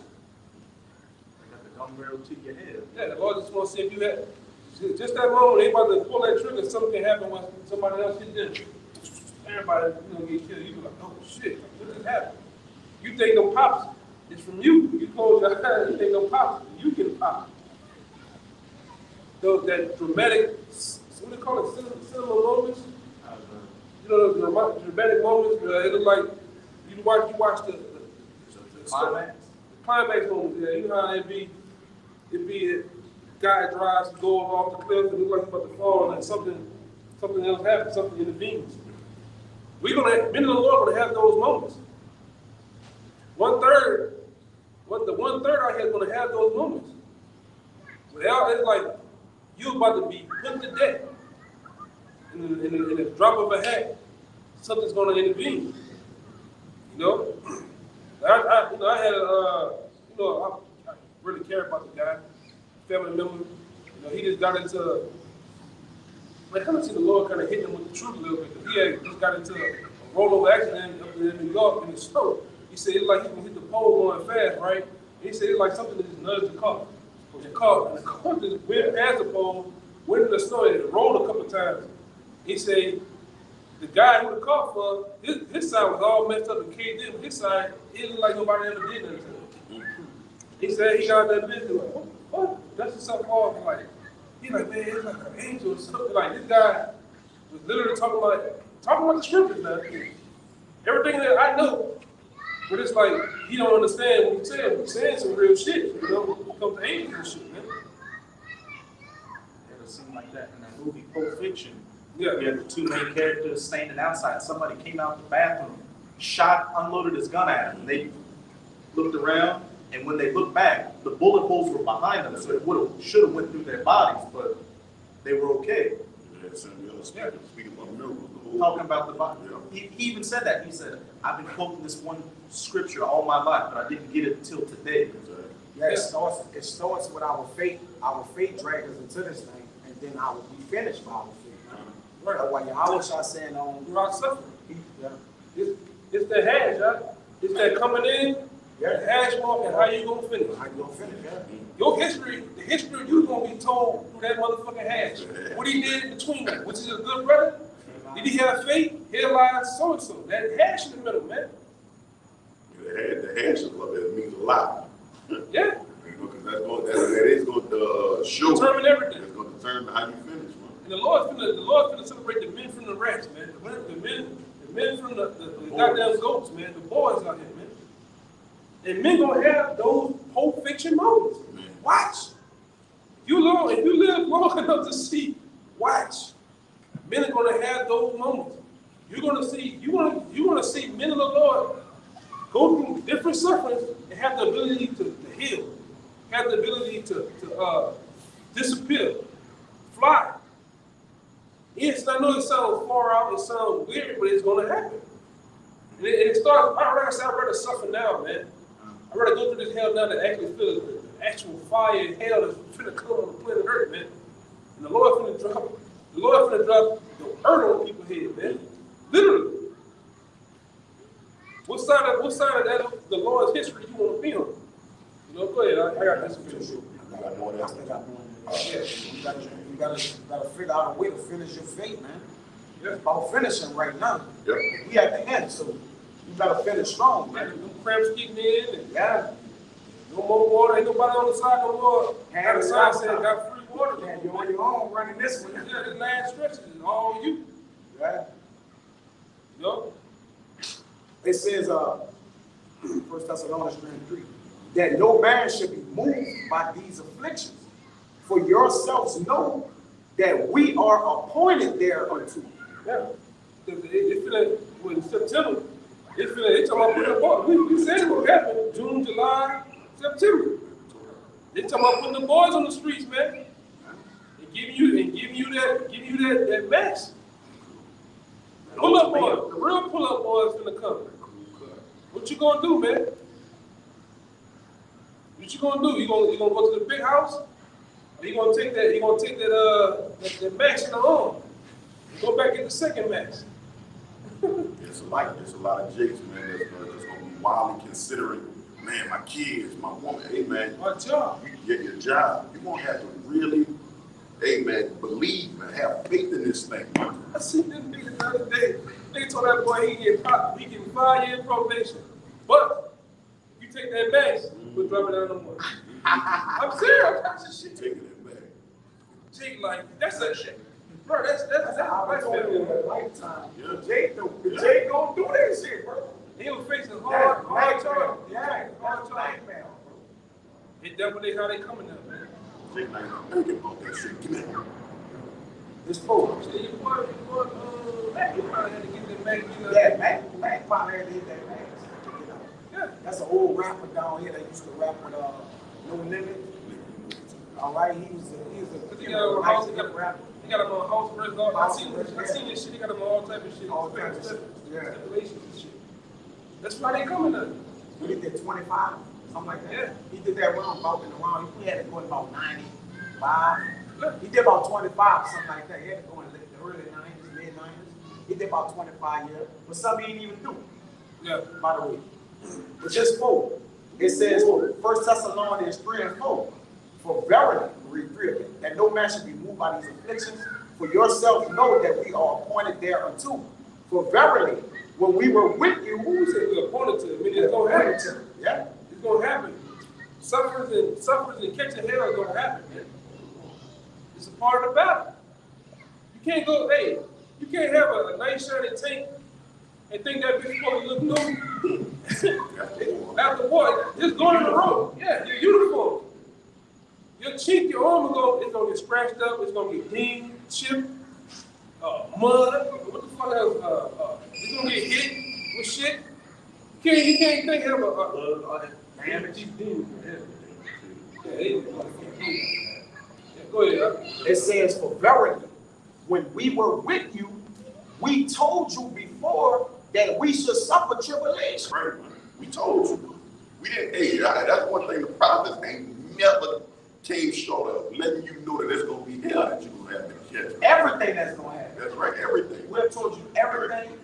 They got the gun barrel to your head. Yeah, the Lord just want to see if you had, just that moment, they about to pull that trigger, something can happen when somebody else hit them. Everybody, get killed. You be like, oh shit, what just happened? You think them pops, it's from you. You close your eyes, you think them pops, you get popped. So that dramatic, what do they call it, cinema moments? You know, the dramatic moments, it look like you watch the Climax? climax moments, yeah. You know how it be a guy drives, goes off the cliff, and it looks like he's about to fall, and then something else happens, something intervenes. Men of the Lord gonna have those moments. The 1/3 out here is gonna have those moments. Without, it's like you're about to be put to death. In a drop of a hat, something's gonna intervene. You know? I had I really care about the guy, family member. You know, he just got into I kind of see the Lord kind of hitting him with the truth a little bit. He had just got into a rollover accident up in New York in the snow. He said it's like he can hit the pole going fast, right? And he said it's like something that just nudged the car. And the car just went past the pole, went in the snow, and it rolled a couple times. He said the guy who the car for, his side was all messed up and caved in. His side, it looked like nobody ever did nothing to him. He said he got that business like, what? That's just something off. Like, He's like, man, it's like an angel or something. Like this guy was literally talking about the scriptures, man. Everything that I know, but it's like he don't understand what he's saying. He's saying some real shit, you know, when it comes to angels and shit, man. It seemed like that in that movie Pulp Fiction. Yeah. You had the two main characters standing outside. Somebody came out the bathroom, unloaded his gun at him. And they looked around, and when they looked back, the bullet holes were behind them, so it should have went through their bodies, but they were okay. Yeah, speaking about miracles, the whole Talking about the body. Yeah. He even said that. He said, I've been quoting this one scripture all my life, but I didn't get it until today. Exactly. Yeah, it starts with our faith. Our faith drags us into this thing, and then we finish by our faith. Right. That's why Yahweh saying on You're out suffering. yeah. It's the hash, right? It's that coming in, the hash mark, and how you gonna finish. How you gonna finish? Yeah. Your history, the history of you gonna be told through that motherfucking hash. What he did in between that, which is a good brother. Did he have faith? Here lies so and so. That hash in the middle, man. The hash of love, it means a lot. Yeah. You know, because that is going to show. Determine everything. It's going to determine how you finish, man. And the Lord's gonna separate the men from the rats, man. The men from the goddamn goats, man. The boys out here, man. And men gonna have those Pulp Fiction moments. Man. Watch. If you live long enough to see, watch. Men are gonna have those moments. You're gonna see men of the Lord go through different sufferings and have the ability to heal, have the ability to disappear, fly. Yes, I know it sounds far out, it sounds weird, but it's gonna happen. And it starts. I'd rather suffer now, man. I'd rather go through this hell now than actually feel the actual fire and hell that's finna come on the planet Earth, man. And the Lord finna drop the earth on people's head, man. Literally. What side of that the Lord's history you want to be on? You know, go ahead. I got this for you. I got more than I still got more. You gotta figure out a way to finish your faith, man. Yeah. It's about finishing right now. Yep. We at the end, so you gotta finish strong, man. Man, them cramps kicking in, and Yeah. no more water. Ain't nobody on the side no more. Hand Got a it sign out. saying got free water. Yeah, you're on your own running this one. Yeah, this last stretch is all you. Yeah. You know? It says, 1 Thessalonians 3, that no man should be moved by these afflictions. For yourselves know that we are appointed thereunto. Yeah. It feel like when September, it feel like they talking about putting the boys. We said it would happen June, July, September. They talking about putting the boys on the streets, man. And giving you that max. Pull up boys, the real pull up boys finna come. What you gonna do, man? What you gonna do? You gonna go to the big house? Or you gonna take that max in the arm? Go back at the second max. It's a lot of jakes, man, that's going to be wildly considering, man, my kids, my woman. Hey, man, My job. you get your job. You're going to have to really, hey, man, believe and have faith in this thing. I seen this nigga the other day. They told that boy he get 5-year probation. But if you take that max, we'll drop it down no more. I'm serious. That's the shit. Taking it back. Jake, like, that's that shit. Bro, that's Opportunity of family. a lifetime. Yeah. Jake gonna do that shit, bro. He was facing hard charge. Yeah, Hard that's charge. nightmare, bro. It definitely how they coming now, man. Jake not even thinking about that shit. Give me that. This fool. So you probably had to get that Mac. Yeah, Mac probably had to hit that max. Yeah. That's an old rapper down here that used to rap with No Limit. All right, he was a He got him on house. rapper. He got him on house arrest. I seen this shit. He got him on all type of shit. All type of shit. Yeah. Stipulations and shit. That's why they coming now. He did 25, something like that. Yeah. He did that round, he had to go in about 95. He did about 25, something like that. He had to go in the early 90s, mid 90s. He did about 25 years, but some he didn't even do, Yeah. by the way. But just 4. It says, 1 Thessalonians 3 and 4. For verily, read 3 of it, that no man should be moved by these afflictions. For yourselves know that we are appointed thereunto. For verily, when we were with you, Who said we appointed to? I mean, it's gonna happen. Yeah. It's gonna happen. Sufferings and catching hell is gonna happen, man. It's part of the battle. You can't go, hey, you can't have a nice shiny tank and think that bitch supposed to look new. After war, just go to the road. Yeah, your uniform. Your cheek, your arm is gonna get scratched up, it's gonna get dinged, chipped, mud, what the fuck else? It's gonna get hit with shit. You can't think of a damage. Yeah, go ahead. It says, for verily, when we were with you, we told you before that we should suffer tribulation. Right, man. We told you. We didn't, hey, that's one thing the prophets ain't never came short of, letting you know that there's going to be hell that you're going to have to catch. Everything that's going to happen. That's right, everything. We have told you everything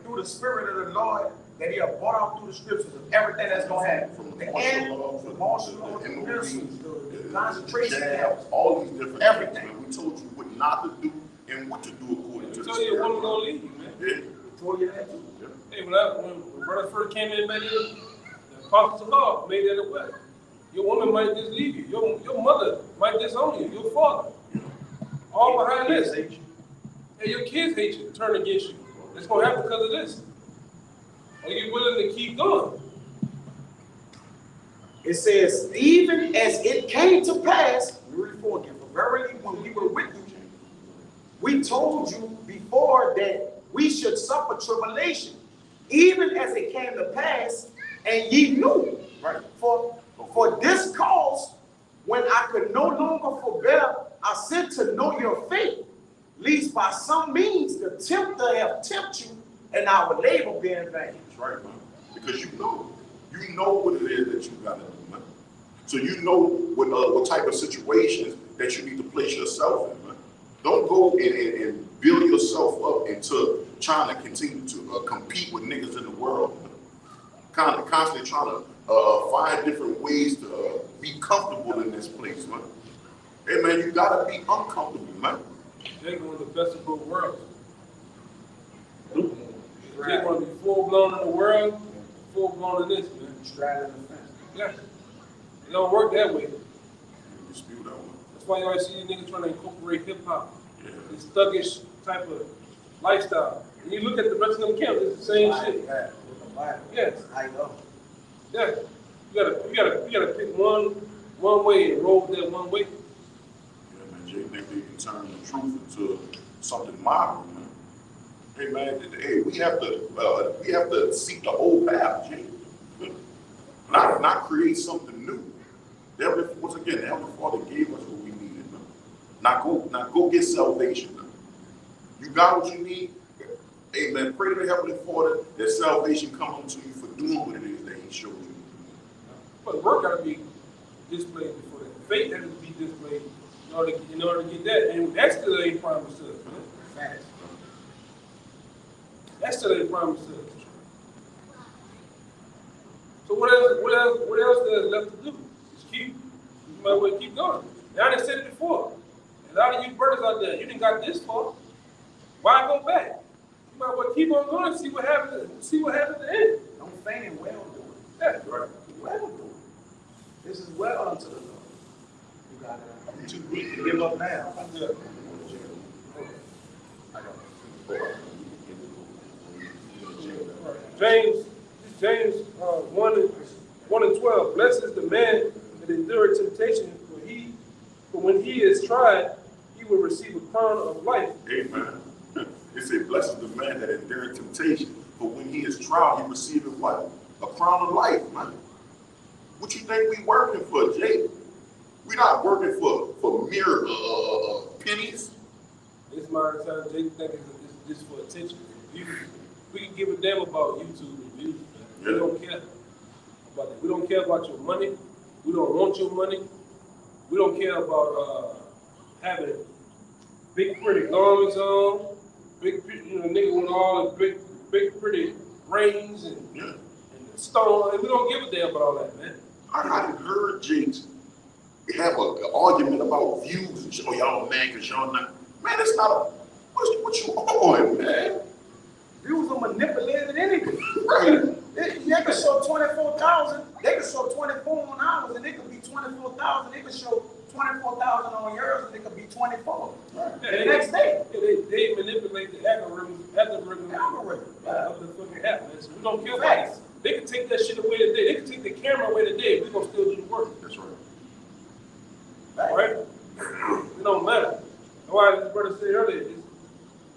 through the Spirit of the Lord that He have brought out through the scriptures of everything that's going to happen. From The the end, martial the martial law, the missiles, the concentration camps, all these different everything. things, man. We told you what not to do and what to do according to the Tell you Spirit. a woman gonna leave you, man. Yeah. told you that too. Hey, when brother first came in back here, the apostles of law made that a way. Your woman might just leave you. Your mother might disown you. Your father. All behind this. And your kids hate you, turn against you. It's gonna happen because of this. Are you willing to keep going? It says, even as it came to pass, read 4 again, for verily when we were with you, we told you before that we should suffer tribulation, even as it came to pass, and ye knew. Right. For this cause, when I could no longer forbear, I sent to know your faith, lest by some means the tempter have tempted you, and our labor be in vain. That's right, man. Because you know what it is that you got to do, man. So you know what type of situations that you need to place yourself in, man. Don't go and build yourself up into trying to continue to compete with niggas in the world, man. Constantly trying to find different ways to be comfortable in this place, man. Hey, man, you gotta be uncomfortable, man. They're going to the best of both worlds. They're going to be full blown in the world, full blown in this, man. Straddling the fence. Yeah. It don't work that way. You dispute that one. That's why you always see these niggas trying to incorporate hip hop. Yeah. This thuggish type of lifestyle. And you look at the rest of them camps, it's the same shit. Yes. I know. Yeah. You gotta pick one way and roll with that one way. Yeah, man, Jay, think they can turn the truth into something modern, man. Hey, man, hey, we have to seek the old path, Jay. Not create something new. Once again, the Heavenly Father gave us what we needed, man. Not go get salvation, man. You got what you need. Hey, man, pray to the Heavenly Father that salvation come unto you for doing what it is that He showed you. But the work got to be displayed before that. Faith has to be displayed in order to get that. And that still ain't promised to us, man. That still ain't promised to us. So what else there's left to do? Just you might as well keep going. Now I done said it before. A lot of you brothers out there, you didn't got this far. Why go back? You might as well keep on going and see what happens. See what happens at the end. Don't faint in well doing. Yeah, right. Well doing. This is well unto the Lord. You got it. Too weak to give up now. Yeah. James 1:12. Blessed is the man that endureth temptation, for when he is tried, he will receive a crown of life. Amen. It said, blessed is the man that endureth temptation, for when he is tried, he receiveth what? A crown of life, man. What you think we working for, Jay? We not working for mere pennies. It's my time. Jay think it's just for attention. We can give a damn about YouTube and views, man. Yeah. We don't care about that. We don't care about your money. We don't want your money. We don't care about having big pretty garments on, nigga with all the big pretty rings and the stone. And we don't give a damn about all that, man. I heard Jakes have an argument about views and show y'all mad because y'all not. Man, it's not a. What you on, man? Views are manipulated anything. Right. They can show 24,000. They can show 24 on hours, and they could be 24,000. They can show 24,000 on yours, and it could be 24. Right. The next day. They manipulate the algorithm Yeah. of the fucking app, man. So we don't care about Facts. it. They can take that shit away today. They can take the camera away today. We're gonna still do the work. That's right. All right? It don't matter. That's why this brother said earlier,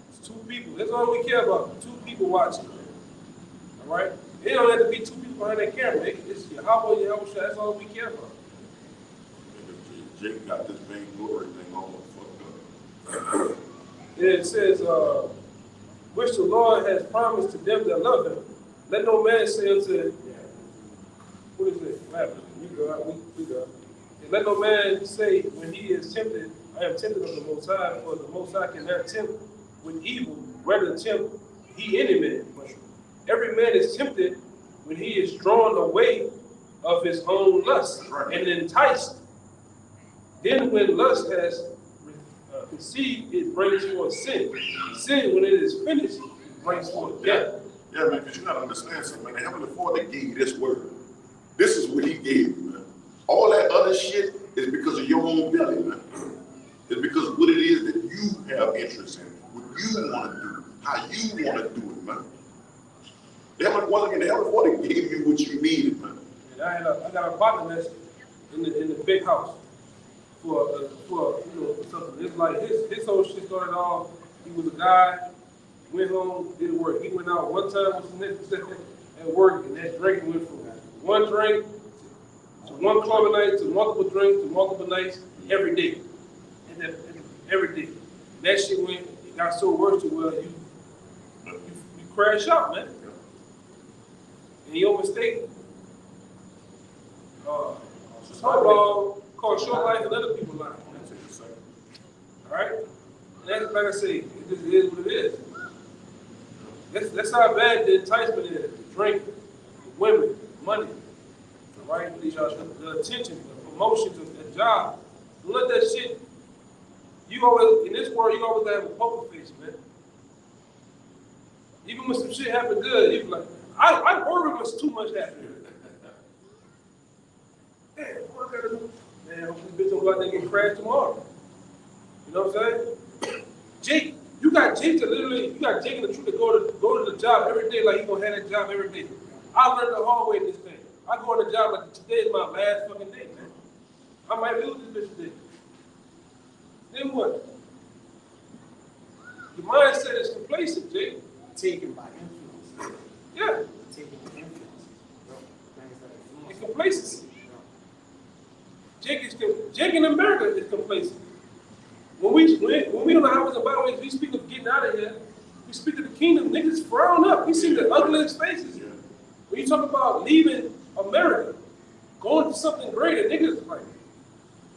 it's two people. That's all we care about. Two people watching. All right? It don't have to be two people behind that camera. It's Yahweh, Yahweh, that's all we care about. Jake got this vainglory thing all fucked up. It says, which the Lord has promised to them that love him. Let no man say unto, what is it? We go. And let no man say when he is tempted, I am tempted of the Most High, for the Most High cannot tempt with evil, rather tempt he any man. But every man is tempted when he is drawn away of his own lust and enticed. Then when lust has conceived, it brings forth sin. Sin, when it is finished, brings forth death. Yeah, man, because you gotta understand something, man. The Heavenly Father gave you this word. This is what he gave you, man. All that other shit is because of your own belly, man. It's because of what it is that you have interest in, what you want to do, how you want to do it, man. The Heavenly Father gave you what you needed, man. And I got a partner that's in the big house for something. It's like his whole shit started off. He was a guy, went home, did work. He went out one time with some niggas at work, and that drinking went from one drink to one club a night to multiple drinks to multiple nights every day. And every day. That shit went, it got so worse to where you crash out, man. And your mistake, football cost your life and other people's life. All right? And that's, like I say, it just is what it is. That's how bad the enticement is. Drink, women, money, all right? The attention, the promotions of the job. Don't let that shit, you always, in this world, you always have a poker face, man. Even when some shit happen good, you be like, I worry when too much happens. Man, what I gotta do? Man, I hope this bitch don't go out there and get crashed tomorrow. You know what I'm saying? Jake, you got Jake and the truth to go to the job every day like he gonna have that job every day. I learned the hard way this thing. I go on the job like today is my last fucking day, man. I might lose this bitch today. Then what? Your mindset is complacent, Jake. Taken by influence. Yeah. Taken by influence. It's complacency. Jake in America is complacent. When we on the highways and byways, we speak of getting out of here. We speak of the kingdom. Niggas frown up. We see the ugliest faces. Yeah. When you talk about leaving America, going to something greater, niggas like,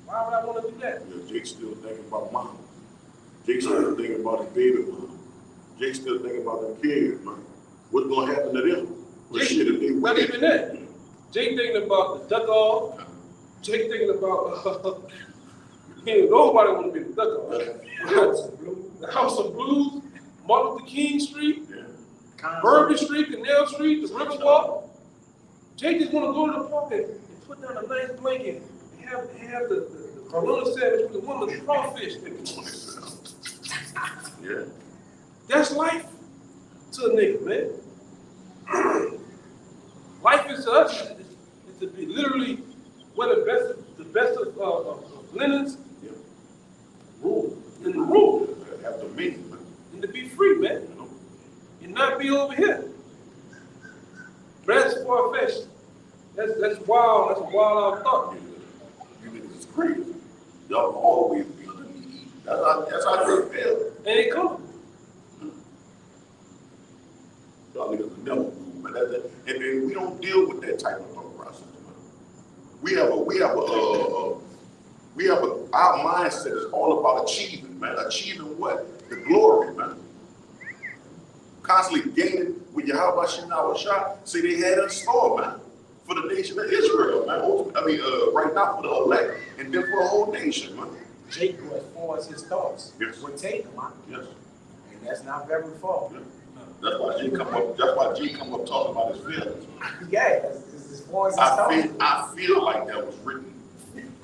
why would I want to do that? Yeah, Jake's still thinking about mom. Jake's still thinking about his baby mom. Jake's still thinking about them kids, man. What's gonna happen to them? What shit if they not even that. Jake thinking about the duck off. Jake thinking about nobody want to be the duck off. The House of Blues, Martin Luther King Street, Bourbon Street, Canal Street, the Riverwalk. Jake just want to go to the park and put down a nice blanket and have the Corona sandwich with one of the crawfish. Yeah. That's life to a nigga, man. Life is to us is to be literally wear the best of linens, Rule. and the rule, Have dominion, man. and to be free, man, and not be over here. But that's far-fetched. That's wild. That's a wild thought. You niggas is crazy. Y'all always be underneath. That's how they feel. And it comes. Y'all niggas will never move, man. And then we don't deal with that type of thought process, man. Our mindset is all about achieving, man. Achieving what? The glory, man. Constantly gaining with Yahweh shot. See, they had a store, man, for the nation of Israel, man. Right now for the elect, and then for the whole nation, man. Jake go as far as his thoughts. Yes. Would take him, huh? Yes. And that's not very far. Yeah. That's why Jake come up talking about his feelings. Yeah, it's as far as his thoughts. I feel like that was written.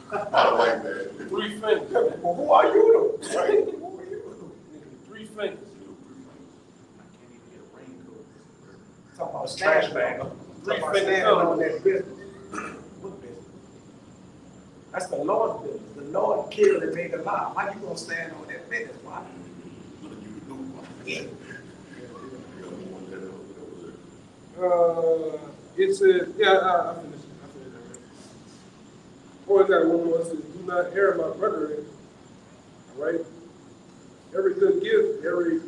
By the way, man. 3 fingers. Well, who are you though? Right? Who are you? 3 fingers. Talking about Trash standing bag. on- 3 talking about fingers standing coming. on that business. What business? That's the Lord's business. The Lord killed and made alive. How you gonna stand on that business? Why? Nothing you can do. Yeah. It says, yeah, I finished it. I finished it. Oh, I got one more. It says, do not err, my brethren. All right? Every good gift, every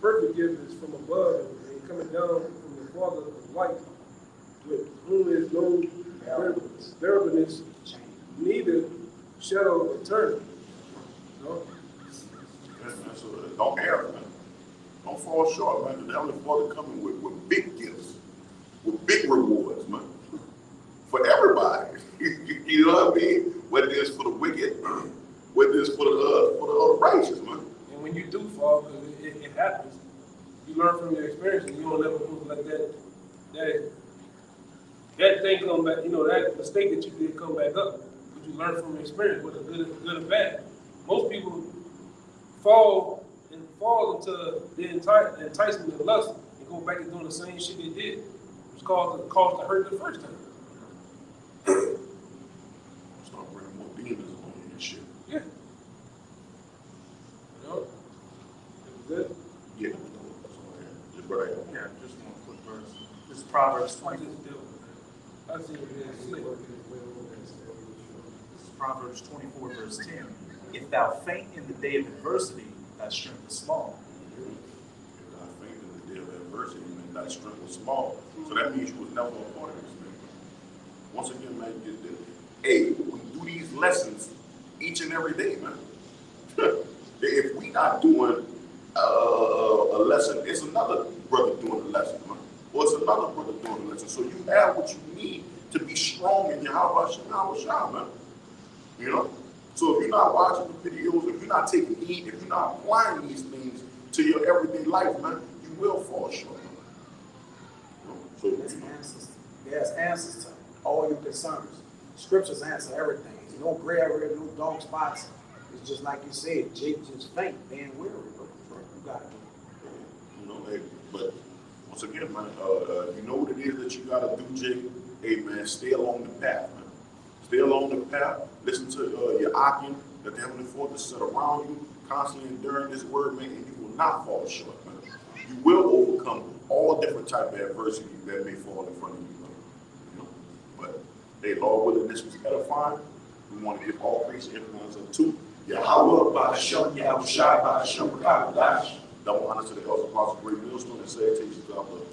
perfect gift is from above and coming down from the Father of light, with whom is no variableness, neither shadow of turning. No? Yeah, man, so don't err, man. Don't fall short, man. The Heavenly Father coming with big gifts, with big rewards, man. For everybody. You know what I mean? Whether it's for the wicked, whether it's for the righteous, man. And when you do fall, because it happens, you learn from your experience, and you don't ever move like that. That thing come back, you know, that mistake that you did come back up. But you learn from your experience, whether good or bad. Most people fall into the enticement of lust and go back and doing the same shit they did. It's caused to hurt the first time. Start bringing more demons on you and shit. Yeah. You know? Is that good? Yeah. Just right. Yeah, just one quick verse. This is Proverbs 20. I see what it is. This is Proverbs 24, verse 10. If thou faint in the day of adversity, thy strength is small. If I faint in the day of adversity, man, thy strength was small. So that means you was never a part of this, man. Once again, man, hey, we do these lessons each and every day, man. If we not doing a lesson, it's another brother doing a lesson, man. Or it's another brother doing a lesson. So you have what you need to be strong in your house, man. You know? So if you're not watching the videos, if you're not taking heed, if you're not applying these things to your everyday life, man, you will fall short, man. You know? So, There's answers to all your concerns. Scriptures answer everything. There's no gray area, no dark spots. It's just like you said, Jake just faint, being weary. You got it. you know, hey, but once again, man, you know what it is that you gotta do, Jake. Hey, man, stay along the path, man. Stay along the path. Listen to your Akim, that the Heavenly Father set around you, constantly enduring this word, man, and you will not fall short, man. You will overcome all different type of adversity that may fall in front of you, man. You know? But, hey, Lord willing, this was edifying. We want to give all praise and everyone's unto Yahweh, Ba'ashem, Yahweh Shai, Ba'ashem, Ba'ashem. double honor to the elders, apostle, great millstone, and salutations to our brother.